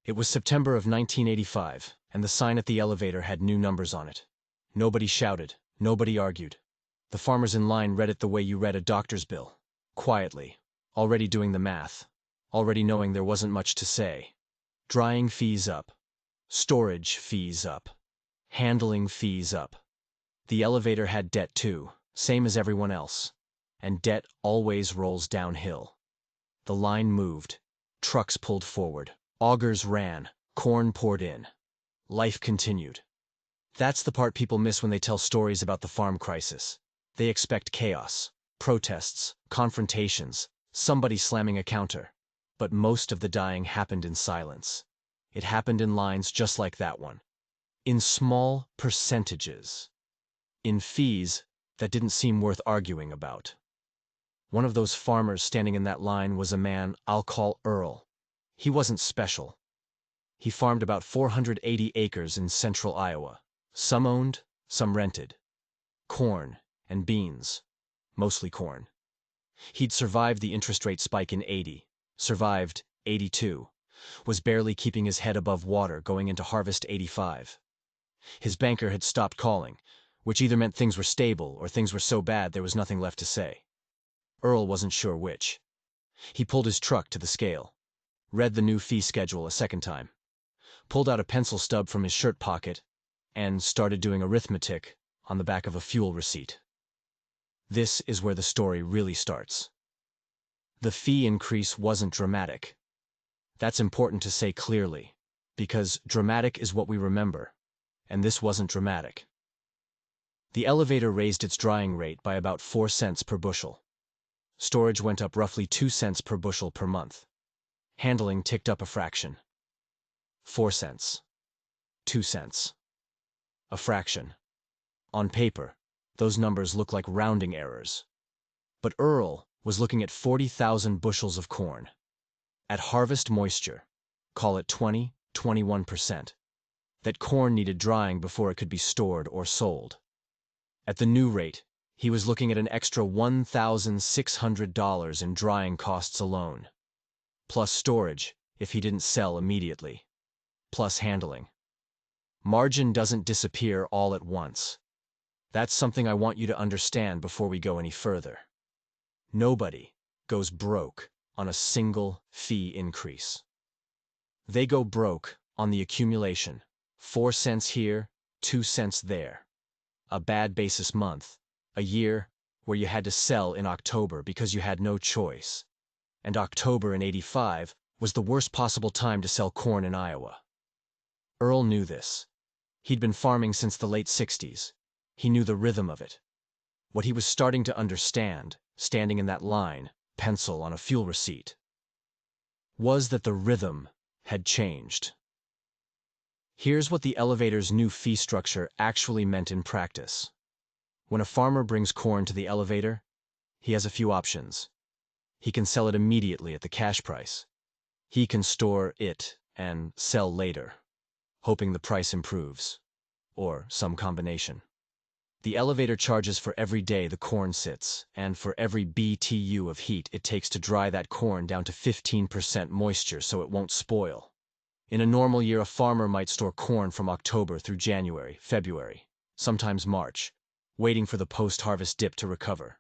It was September of 1985, and the sign at the elevator had new numbers on it. Nobody shouted, nobody argued. The farmers in line read it the way you read a doctor's bill. Quietly, already doing the math, already knowing there wasn't much to say. Drying fees up. Storage fees up. Handling fees up. The elevator had debt too, same as everyone else. And debt always rolls downhill. The line moved. Trucks pulled forward. Augers ran. Corn poured in. Life continued. That's the part people miss when they tell stories about the farm crisis. They expect chaos, protests, confrontations, somebody slamming a counter. But most of the dying happened in silence. It happened in lines just like that one. In small percentages. In fees that didn't seem worth arguing about. One of those farmers standing in that line was a man I'll call Earl. He wasn't special. He farmed about 480 acres in central Iowa. Some owned, some rented. Corn and beans. Mostly corn. He'd survived the interest rate spike in '80, survived '82, was barely keeping his head above water going into harvest '85. His banker had stopped calling, which either meant things were stable or things were so bad there was nothing left to say. Earl wasn't sure which. He pulled his truck to the scale, read the new fee schedule a second time, pulled out a pencil stub from his shirt pocket, and started doing arithmetic on the back of a fuel receipt. This is where the story really starts. The fee increase wasn't dramatic. That's important to say clearly, because dramatic is what we remember, and this wasn't dramatic. The elevator raised its drying rate by about 4 cents per bushel. Storage went up roughly 2 cents per bushel per month. Handling ticked up a fraction. 4 cents. 2 cents. A fraction. On paper, those numbers look like rounding errors. But Earl was looking at 40,000 bushels of corn. At harvest moisture, call it 21%, that corn needed drying before it could be stored or sold. At the new rate, he was looking at an extra $1,600 in drying costs alone. Plus storage, if he didn't sell immediately. Plus handling. Margin doesn't disappear all at once. That's something I want you to understand before we go any further. Nobody goes broke on a single fee increase. They go broke on the accumulation. 4 cents here, 2 cents there. A bad basis month. A year where you had to sell in October because you had no choice. And October in '85 was the worst possible time to sell corn in Iowa. Earl knew this. He'd been farming since the late '60s. He knew the rhythm of it. What he was starting to understand, standing in that line, pencil on a fuel receipt, was that the rhythm had changed. Here's what the elevator's new fee structure actually meant in practice. When a farmer brings corn to the elevator, he has a few options. He can sell it immediately at the cash price. He can store it and sell later, hoping the price improves, or some combination. The elevator charges for every day the corn sits, and for every BTU of heat it takes to dry that corn down to 15% moisture so it won't spoil. In a normal year, a farmer might store corn from October through January, February, sometimes March, waiting for the post-harvest dip to recover,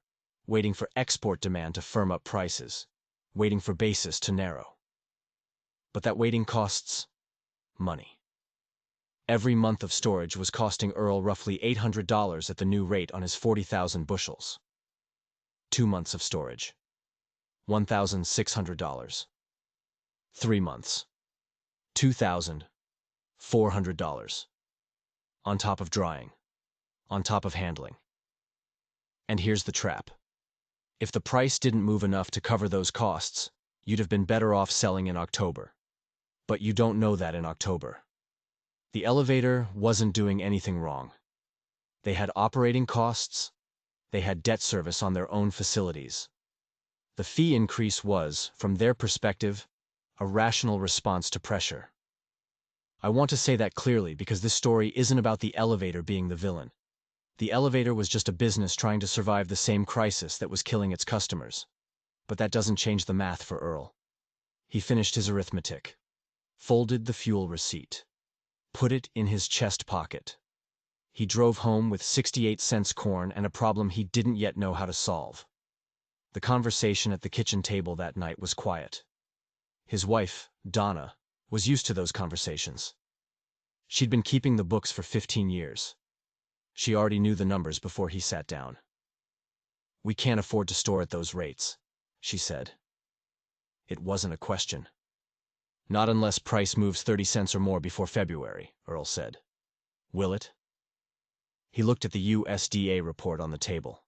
waiting for export demand to firm up prices, waiting for basis to narrow. But that waiting costs money. Every month of storage was costing Earl roughly $800 at the new rate on his 40,000 bushels. 2 months of storage. $1,600. 3 months. $2,400. On top of drying. On top of handling. And here's the trap. If the price didn't move enough to cover those costs, you'd have been better off selling in October. But you don't know that in October. The elevator wasn't doing anything wrong. They had operating costs. They had debt service on their own facilities. The fee increase was, from their perspective, a rational response to pressure. I want to say that clearly because this story isn't about the elevator being the villain. The elevator was just a business trying to survive the same crisis that was killing its customers. But that doesn't change the math for Earl. He finished his arithmetic. folded the fuel receipt, put it in his chest pocket. He drove home with 68 cents corn and a problem he didn't yet know how to solve. The conversation at the kitchen table that night was quiet. His wife, Donna, was used to those conversations. She'd been keeping the books for 15 years. She already knew the numbers before he sat down. "We can't afford to store at those rates," she said. It wasn't a question. "Not unless price moves 30 cents or more before February," Earl said. "Will it?" He looked at the USDA report on the table.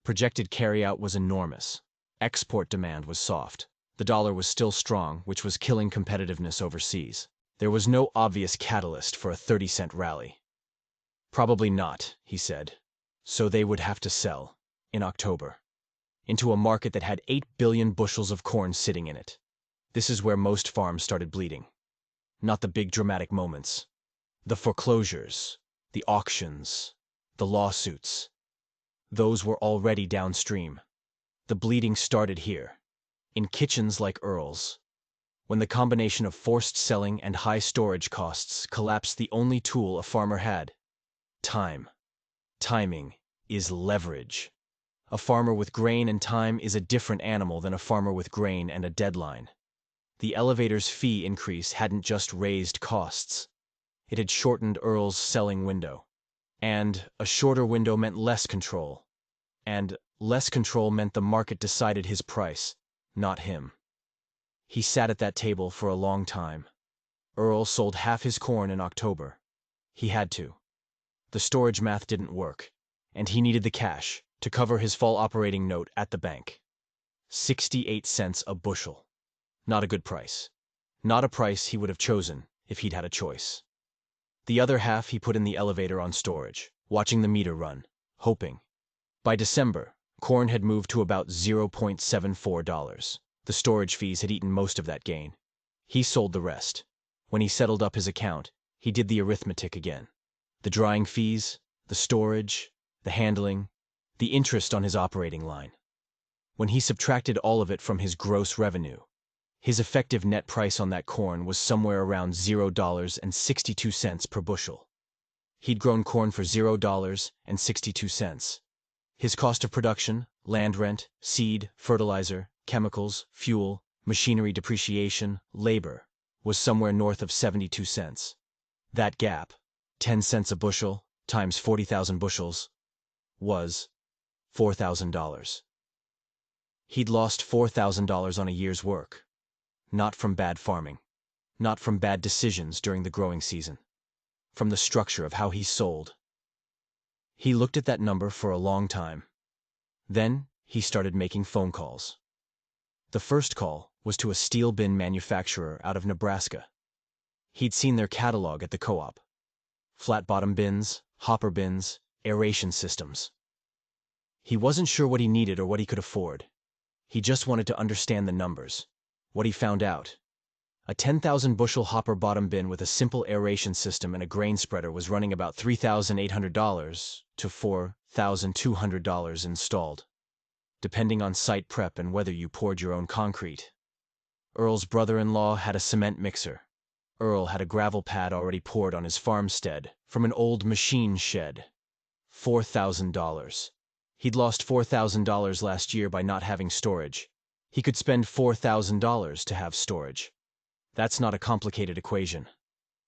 Projected carryout was enormous. Export demand was soft. The dollar was still strong, which was killing competitiveness overseas. There was no obvious catalyst for a 30-cent rally. "Probably not," he said. So they would have to sell, in October, into a market that had 8 billion bushels of corn sitting in it. This is where most farms started bleeding. Not the big dramatic moments. The foreclosures, the auctions, the lawsuits. Those were already downstream. The bleeding started here, in kitchens like Earl's, when the combination of forced selling and high storage costs collapsed the only tool a farmer had: time. Timing is leverage. A farmer with grain and time is a different animal than a farmer with grain and a deadline. The elevator's fee increase hadn't just raised costs. It had shortened Earl's selling window. And a shorter window meant less control. And less control meant the market decided his price, not him. He sat at that table for a long time. Earl sold half his corn in October. He had to. The storage math didn't work, and he needed the cash to cover his fall operating note at the bank. 68 cents a bushel. Not a good price. Not a price he would have chosen if he'd had a choice. The other half he put in the elevator on storage, watching the meter run, hoping. By December, corn had moved to about $0.74. The storage fees had eaten most of that gain. He sold the rest. When he settled up his account, he did the arithmetic again. The drying fees, the storage, the handling, the interest on his operating line. When he subtracted all of it from his gross revenue, his effective net price on that corn was somewhere around $0.62 per bushel. He'd grown corn for $0.62. His cost of production, land rent, seed, fertilizer, chemicals, fuel, machinery depreciation, labor, was somewhere north of 72 cents. That gap, 10 cents a bushel times 40,000 bushels, was $4,000. He'd lost $4,000 on a year's work. Not from bad farming. Not from bad decisions during the growing season. From the structure of how he sold. He looked at that number for a long time. Then he started making phone calls. The first call was to a steel bin manufacturer out of Nebraska. He'd seen their catalog at the co-op. Flat-bottom bins, hopper bins, aeration systems. He wasn't sure what he needed or what he could afford. He just wanted to understand the numbers. What he found out. A 10,000 bushel hopper bottom bin with a simple aeration system and a grain spreader was running about $3,800 to $4,200 installed, depending on site prep and whether you poured your own concrete. Earl's brother-in-law had a cement mixer. Earl had a gravel pad already poured on his farmstead from an old machine shed. $4,000. He'd lost $4,000 last year by not having storage. He could spend $4,000 to have storage. That's not a complicated equation.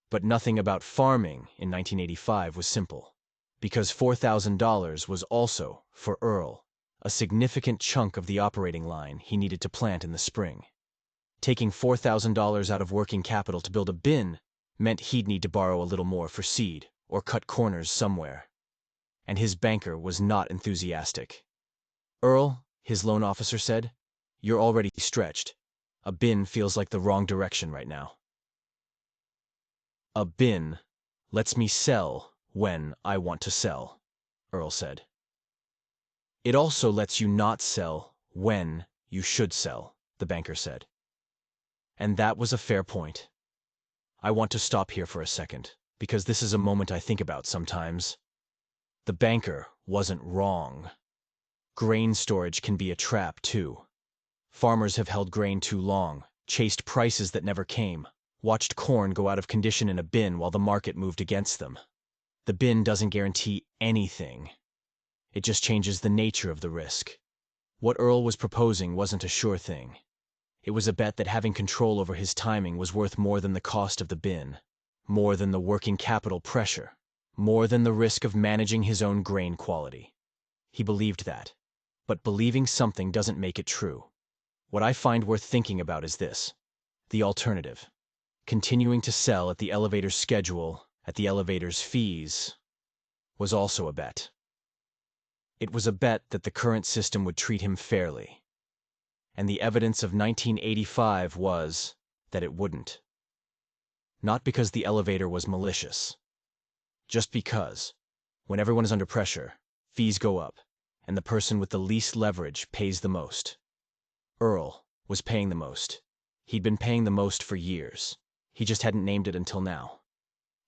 But nothing about farming in 1985 was simple. Because $4,000 was also, for Earl, a significant chunk of the operating line he needed to plant in the spring. Taking $4,000 out of working capital to build a bin meant he'd need to borrow a little more for seed or cut corners somewhere. And his banker was not enthusiastic. "Earl," his loan officer said, "you're already stretched. A bin feels like the wrong direction right now." "A bin lets me sell when I want to sell," Earl said. "It also lets you not sell when you should sell," the banker said. And that was a fair point. I want to stop here for a second, because this is a moment I think about sometimes. The banker wasn't wrong. Grain storage can be a trap, too. Farmers have held grain too long, chased prices that never came, Watched corn go out of condition in a bin while the market moved against them. The bin doesn't guarantee anything. It just changes the nature of the risk. What Earl was proposing wasn't a sure thing. It was a bet that having control over his timing was worth more than the cost of the bin, more than the working capital pressure, more than the risk of managing his own grain quality. He believed that. But believing something doesn't make it true. What I find worth thinking about is this: the alternative. Continuing to sell at the elevator's schedule, at the elevator's fees, was also a bet. It was a bet that the current system would treat him fairly. And the evidence of 1985 was that it wouldn't. Not because the elevator was malicious. Just because, when everyone is under pressure, fees go up, and the person with the least leverage pays the most. Earl was paying the most. He'd been paying the most for years. He just hadn't named it until now.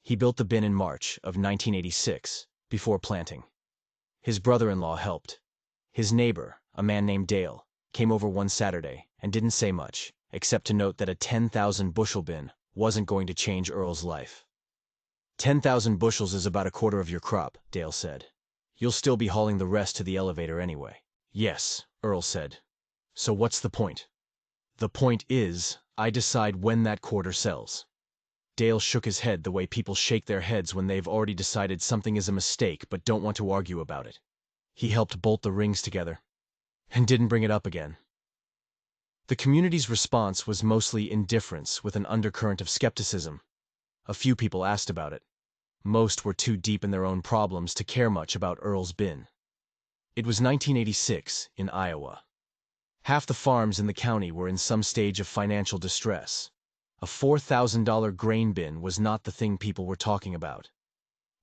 He built the bin in March of 1986, before planting. His brother-in-law helped. His neighbor, a man named Dale, came over one Saturday and didn't say much, except to note that a 10,000 bushel bin wasn't going to change Earl's life. 10,000 bushels is about a quarter of your crop, Dale said. You'll still be hauling the rest to the elevator anyway. Yes, Earl said. So what's the point? The point is, I decide when that quarter sells. Dale shook his head the way people shake their heads when they've already decided something is a mistake but don't want to argue about it. He helped bolt the rings together, and didn't bring it up again. The community's response was mostly indifference with an undercurrent of skepticism. A few people asked about it. Most were too deep in their own problems to care much about Earl's bin. It was 1986 in Iowa. Half the farms in the county were in some stage of financial distress. A $4,000 grain bin was not the thing people were talking about.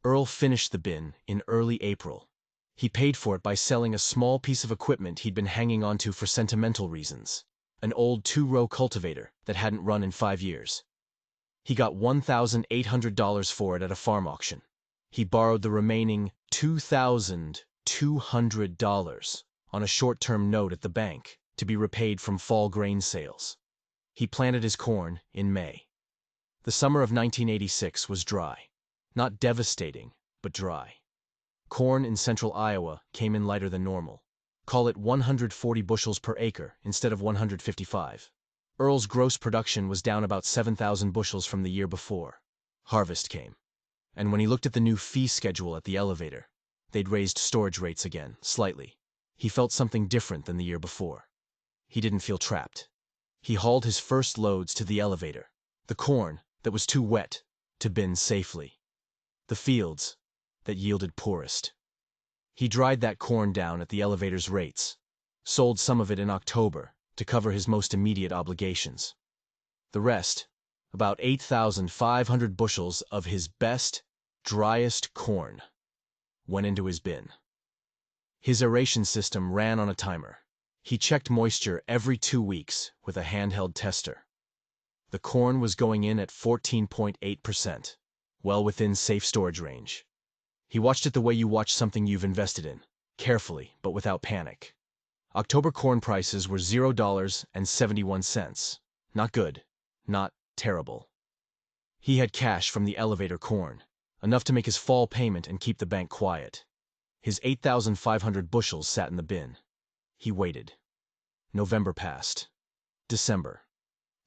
Earl finished the bin in early April. He paid for it by selling a small piece of equipment he'd been hanging onto for sentimental reasons, an old 2-row cultivator that hadn't run in 5 years. He got $1,800 for it at a farm auction. He borrowed the remaining $2,200 on a short-term note at the bank to be repaid from fall grain sales. He planted his corn in May. The summer of 1986 was dry. Not devastating, but dry. Corn in central Iowa came in lighter than normal. Call it 140 bushels per acre instead of 155. Earl's gross production was down about 7,000 bushels from the year before. Harvest came. And when he looked at the new fee schedule at the elevator, they'd raised storage rates again, slightly. He felt something different than the year before. He didn't feel trapped. He hauled his first loads to the elevator, the corn that was too wet to bin safely, the fields that yielded poorest. He dried that corn down at the elevator's rates, sold some of it in October to cover his most immediate obligations. The rest, about 8,500 bushels of his best, driest corn, went into his bin. His aeration system ran on a timer. He checked moisture every 2 weeks with a handheld tester. The corn was going in at 14.8%, well within safe storage range. He watched it the way you watch something you've invested in, carefully but without panic. October corn prices were $0.71. Not good, not terrible. He had cash from the elevator corn, enough to make his fall payment and keep the bank quiet. His 8,500 bushels sat in the bin. He waited. November passed. December.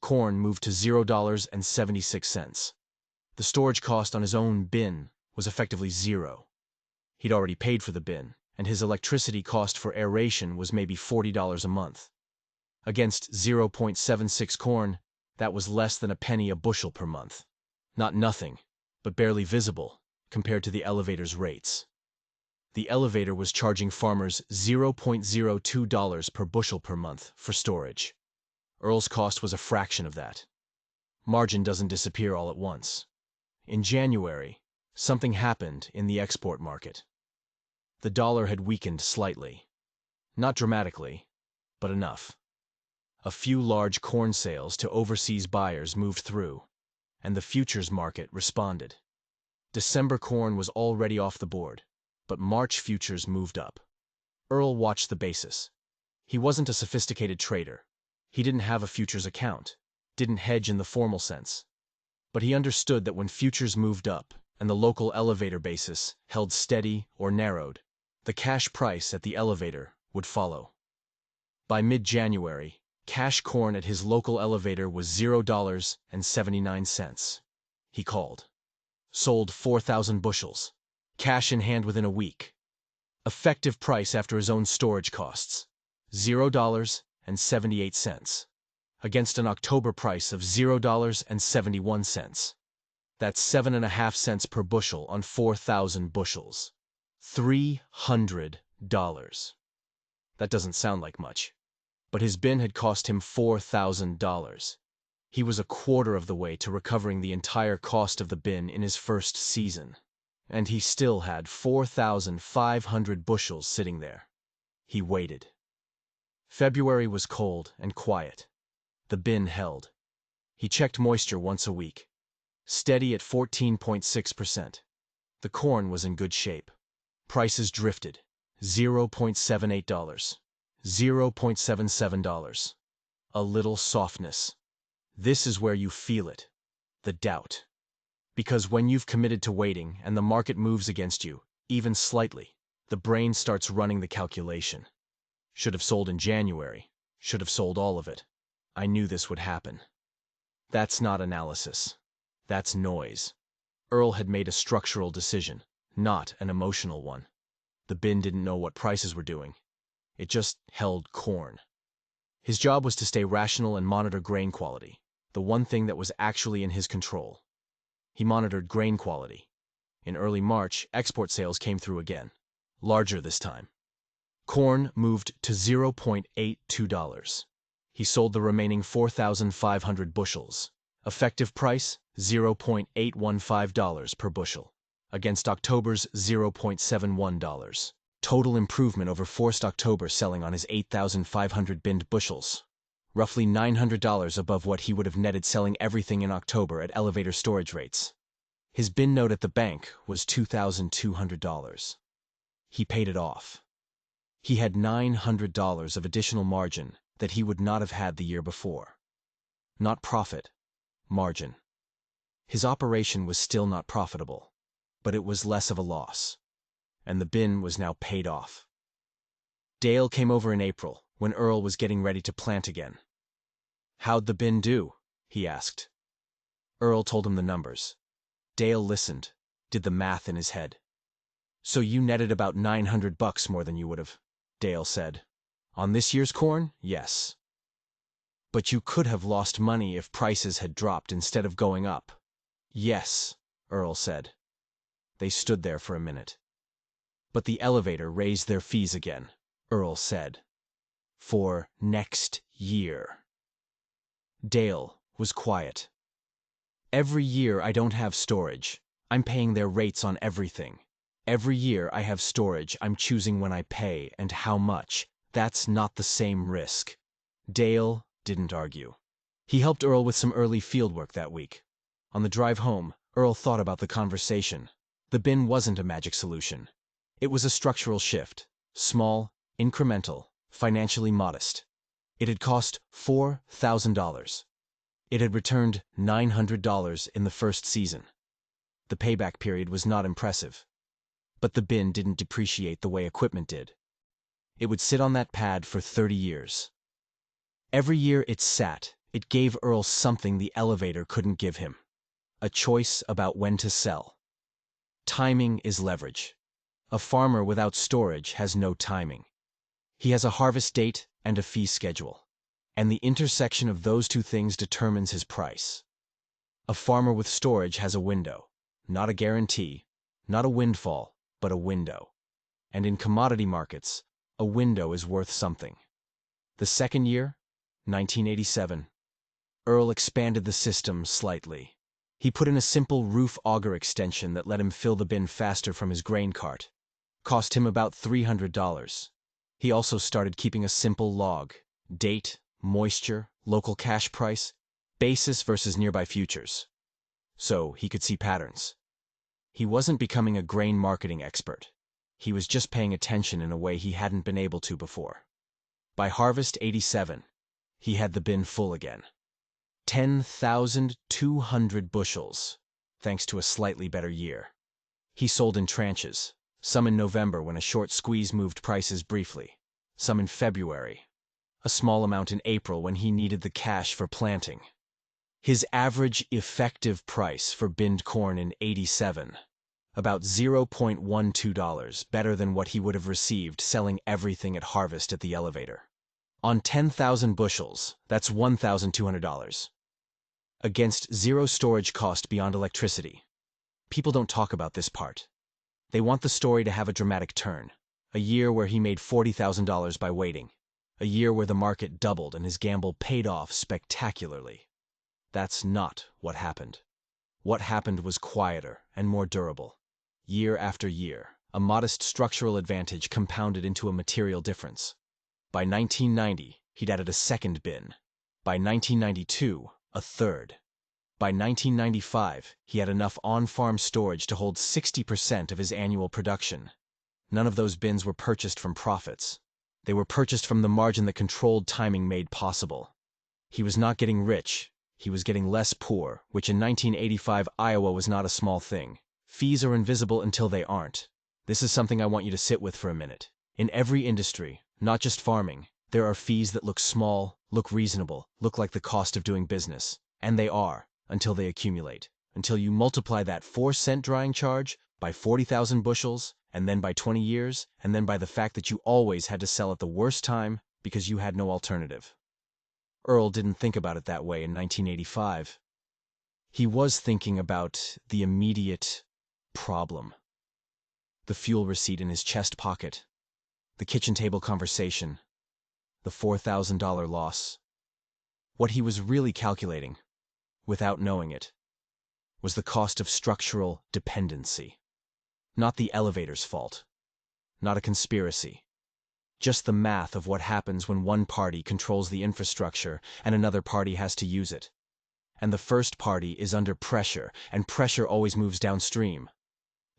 Corn moved to $0.76. The storage cost on his own bin was effectively zero. He'd already paid for the bin, and his electricity cost for aeration was maybe $40 a month. Against 0.76 corn, that was less than a penny a bushel per month. Not nothing, but barely visible compared to the elevator's rates. The elevator was charging farmers $0.02 per bushel per month for storage. Earl's cost was a fraction of that. Margin doesn't disappear all at once. In January, something happened in the export market. The dollar had weakened slightly. Not dramatically, but enough. A few large corn sales to overseas buyers moved through, and the futures market responded. December corn was already off the board, but March futures moved up. Earl watched the basis. He wasn't a sophisticated trader. He didn't have a futures account, didn't hedge in the formal sense. But he understood that when futures moved up and the local elevator basis held steady or narrowed, the cash price at the elevator would follow. By mid-January, cash corn at his local elevator was $0.79. He called. Sold 4,000 bushels. Cash in hand within a week. Effective price after his own storage costs, $0.78. Against an October price of $0.71. That's 7.5 cents per bushel on 4,000 bushels. $300. That doesn't sound like much. But his bin had cost him $4,000. He was a quarter of the way to recovering the entire cost of the bin in his first season. And he still had 4,500 bushels sitting there. He waited. February was cold and quiet. The bin held. He checked moisture once a week. Steady at 14.6%. The corn was in good shape. Prices drifted. $0.78. $0.77. A little softness. This is where you feel it. The doubt. Because when you've committed to waiting and the market moves against you, even slightly, the brain starts running the calculation. Should have sold in January. Should have sold all of it. I knew this would happen. That's not analysis. That's noise. Earl had made a structural decision, not an emotional one. The bin didn't know what prices were doing. It just held corn. His job was to stay rational and monitor grain quality, the one thing that was actually in his control. He monitored grain quality. In early March, export sales came through again, larger this time. Corn moved to $0.82. He sold the remaining 4,500 bushels. Effective price, $0.815 per bushel, against October's $0.71. Total improvement over forced October selling on his 8,500 binned bushels. Roughly $900 above what he would have netted selling everything in October at elevator storage rates. His bin note at the bank was $2,200. He paid it off. He had $900 of additional margin that he would not have had the year before. Not profit, margin. His operation was still not profitable, but it was less of a loss, and the bin was now paid off. Dale came over in April, when Earl was getting ready to plant again. "How'd the bin do?" he asked. Earl told him the numbers. Dale listened, did the math in his head. "So you netted about $900 more than you would have," Dale said. "On this year's corn, yes. But you could have lost money if prices had dropped instead of going up." "Yes," Earl said. They stood there for a minute. "But the elevator raised their fees again," Earl said. "For next year." Dale was quiet. "Every year I don't have storage. I'm paying their rates on everything. Every year I have storage, I'm choosing when I pay and how much. That's not the same risk." Dale didn't argue. He helped Earl with some early fieldwork that week. On the drive home, Earl thought about the conversation. The bin wasn't a magic solution. It was a structural shift. Small, incremental, financially modest. It had cost $4,000. It had returned $900 in the first season. The payback period was not impressive. But the bin didn't depreciate the way equipment did. It would sit on that pad for 30 years. Every year it sat, it gave Earl something the elevator couldn't give him. A choice about when to sell. Timing is leverage. A farmer without storage has no timing. He has a harvest date and a fee schedule. And the intersection of those two things determines his price. A farmer with storage has a window. Not a guarantee, not a windfall, but a window. And in commodity markets, a window is worth something. The second year, 1987, Earl expanded the system slightly. He put in a simple roof auger extension that let him fill the bin faster from his grain cart. Cost him about $300. He also started keeping a simple log. Date, moisture, local cash price, basis versus nearby futures. So he could see patterns. He wasn't becoming a grain marketing expert. He was just paying attention in a way he hadn't been able to before. By harvest 87, he had the bin full again. 10,200 bushels, thanks to a slightly better year. He sold in tranches, some in November when a short squeeze moved prices briefly, some in February, a small amount in April when he needed the cash for planting. His average effective price for binned corn in '87, about $0.12, better than what he would have received selling everything at harvest at the elevator. On 10,000 bushels, that's $1,200. Against zero storage cost beyond electricity. People don't talk about this part. They want the story to have a dramatic turn. A year where he made $40,000 by waiting. A year where the market doubled and his gamble paid off spectacularly. That's not what happened. What happened was quieter and more durable. Year after year, a modest structural advantage compounded into a material difference. By 1990, he'd added a second bin. By 1992, a third. By 1995, he had enough on-farm storage to hold 60% of his annual production. None of those bins were purchased from profits. They were purchased from the margin that controlled timing made possible. He was not getting rich. He was getting less poor, which in 1985 Iowa was not a small thing. Fees are invisible until they aren't. This is something I want you to sit with for a minute. In every industry, not just farming, there are fees that look small, look reasonable, look like the cost of doing business. And they are, until they accumulate. Until you multiply that 4-cent drying charge by 40,000 bushels, and then by 20 years, and then by the fact that you always had to sell at the worst time because you had no alternative. Earl didn't think about it that way in 1985. He was thinking about the immediate problem. The fuel receipt in his chest pocket, the kitchen table conversation, the $4,000 loss. What he was really calculating, without knowing it, was the cost of structural dependency. Not the elevator's fault. Not a conspiracy. Just the math of what happens when one party controls the infrastructure and another party has to use it. And the first party is under pressure, and pressure always moves downstream.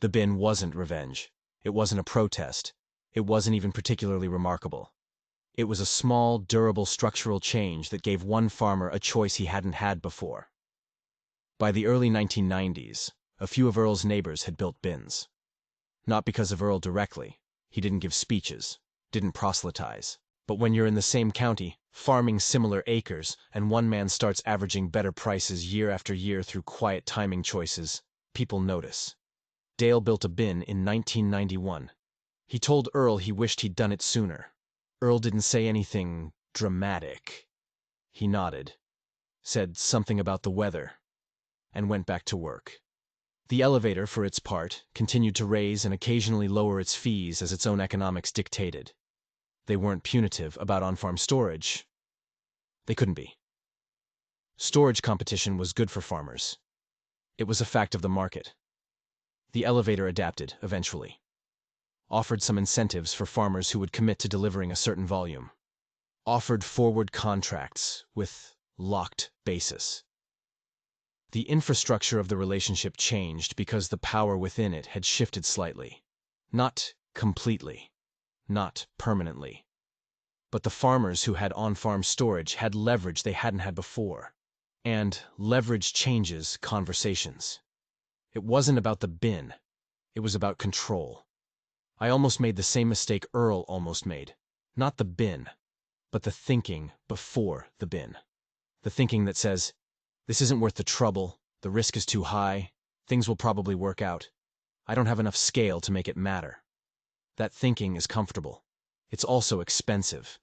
The bin wasn't revenge. It wasn't a protest. It wasn't even particularly remarkable. It was a small, durable structural change that gave one farmer a choice he hadn't had before. By the early 1990s, a few of Earl's neighbors had built bins. Not because of Earl directly. He didn't give speeches, didn't proselytize. But when you're in the same county, farming similar acres, and one man starts averaging better prices year after year through quiet timing choices, people notice. Dale built a bin in 1991. He told Earl he wished he'd done it sooner. Earl didn't say anything dramatic. He nodded, said something about the weather, and went back to work. The elevator, for its part, continued to raise and occasionally lower its fees as its own economics dictated. They weren't punitive about on-farm storage. They couldn't be. Storage competition was good for farmers. It was a fact of the market. The elevator adapted, eventually. Offered some incentives for farmers who would commit to delivering a certain volume. Offered forward contracts with locked basis. The infrastructure of the relationship changed because the power within it had shifted slightly. Not completely. Not permanently. But the farmers who had on-farm storage had leverage they hadn't had before. And leverage changes conversations. It wasn't about the bin. It was about control. I almost made the same mistake Earl almost made. Not the bin, but the thinking before the bin. The thinking that says, this isn't worth the trouble, the risk is too high, things will probably work out. I don't have enough scale to make it matter. That thinking is comfortable. It's also expensive,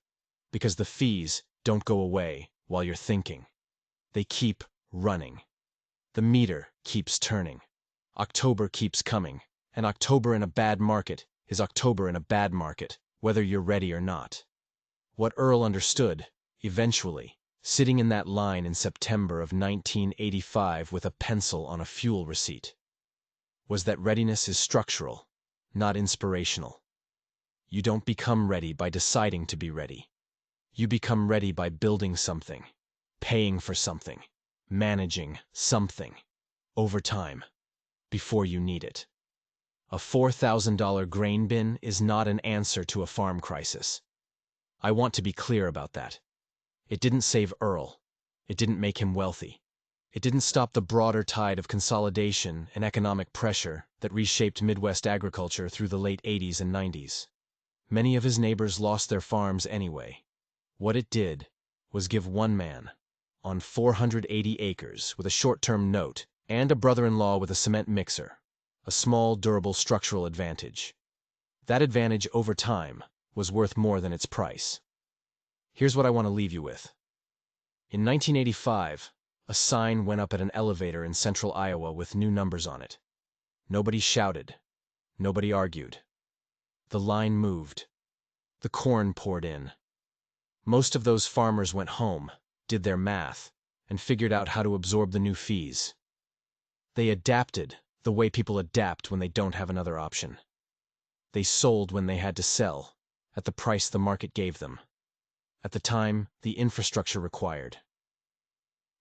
because the fees don't go away while you're thinking. They keep running. The meter keeps turning. October keeps coming, and October in a bad market is October in a bad market, whether you're ready or not. What Earl understood, eventually, sitting in that line in September of 1985 with a pencil on a fuel receipt, was that readiness is structural, not inspirational. You don't become ready by deciding to be ready. You become ready by building something, paying for something, managing something, over time, before you need it. A $4,000 grain bin is not an answer to a farm crisis. I want to be clear about that. It didn't save Earl. It didn't make him wealthy. It didn't stop the broader tide of consolidation and economic pressure that reshaped Midwest agriculture through the late 80s and 90s. Many of his neighbors lost their farms anyway. What it did was give one man, on 480 acres with a short-term note and a brother-in-law with a cement mixer, a small, durable structural advantage. That advantage, over time, was worth more than its price. Here's what I want to leave you with. In 1985, a sign went up at an elevator in central Iowa with new numbers on it. Nobody shouted. Nobody argued. The line moved. The corn poured in. Most of those farmers went home, did their math, and figured out how to absorb the new fees. They adapted the way people adapt when they don't have another option. They sold when they had to sell, at the price the market gave them, at the time the infrastructure required.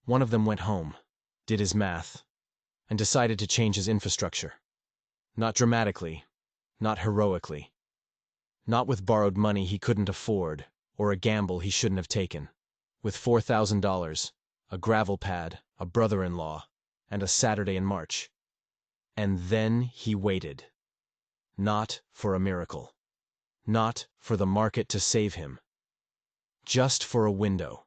One of them went home, did his math, and decided to change his infrastructure. Not dramatically, not heroically, not with borrowed money he couldn't afford or a gamble he shouldn't have taken. With $4,000, a gravel pad, a brother-in-law, and a Saturday in March. And then he waited. Not for a miracle. Not for the market to save him. Just for a window.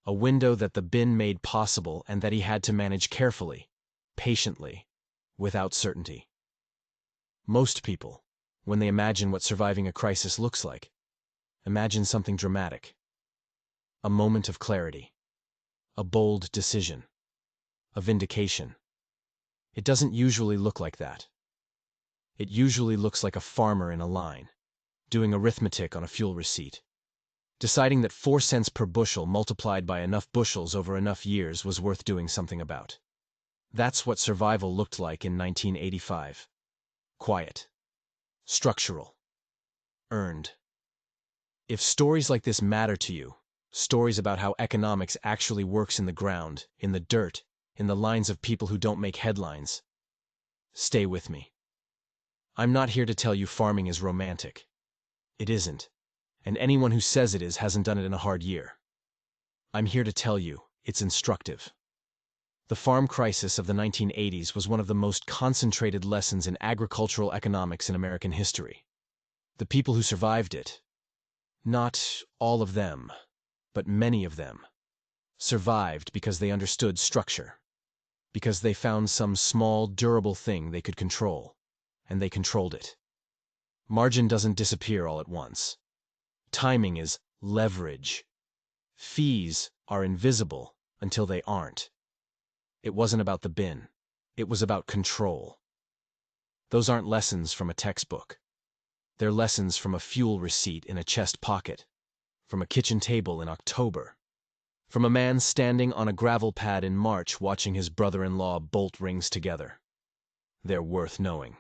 A window that the bin made possible and that he had to manage carefully, patiently, without certainty. Most people, when they imagine what surviving a crisis looks like, imagine something dramatic. A moment of clarity. A bold decision. A vindication. It doesn't usually look like that. It usually looks like a farmer in a line, doing arithmetic on a fuel receipt, deciding that 4 cents per bushel multiplied by enough bushels over enough years was worth doing something about. That's what survival looked like in 1985. Quiet. Structural. Earned. If stories like this matter to you, stories about how economics actually works in the ground, in the dirt, in the lines of people who don't make headlines, stay with me. I'm not here to tell you farming is romantic. It isn't, and anyone who says it is hasn't done it in a hard year. I'm here to tell you it's instructive. The farm crisis of the 1980s was one of the most concentrated lessons in agricultural economics in American history. The people who survived it, not all of them, but many of them, survived because they understood structure, because they found some small, durable thing they could control, and they controlled it. Margin doesn't disappear all at once. Timing is leverage. Fees are invisible until they aren't. It wasn't about the bin. It was about control. Those aren't lessons from a textbook. They're lessons from a fuel receipt in a chest pocket, from a kitchen table in October, from a man standing on a gravel pad in March watching his brother-in-law bolt rings together. They're worth knowing.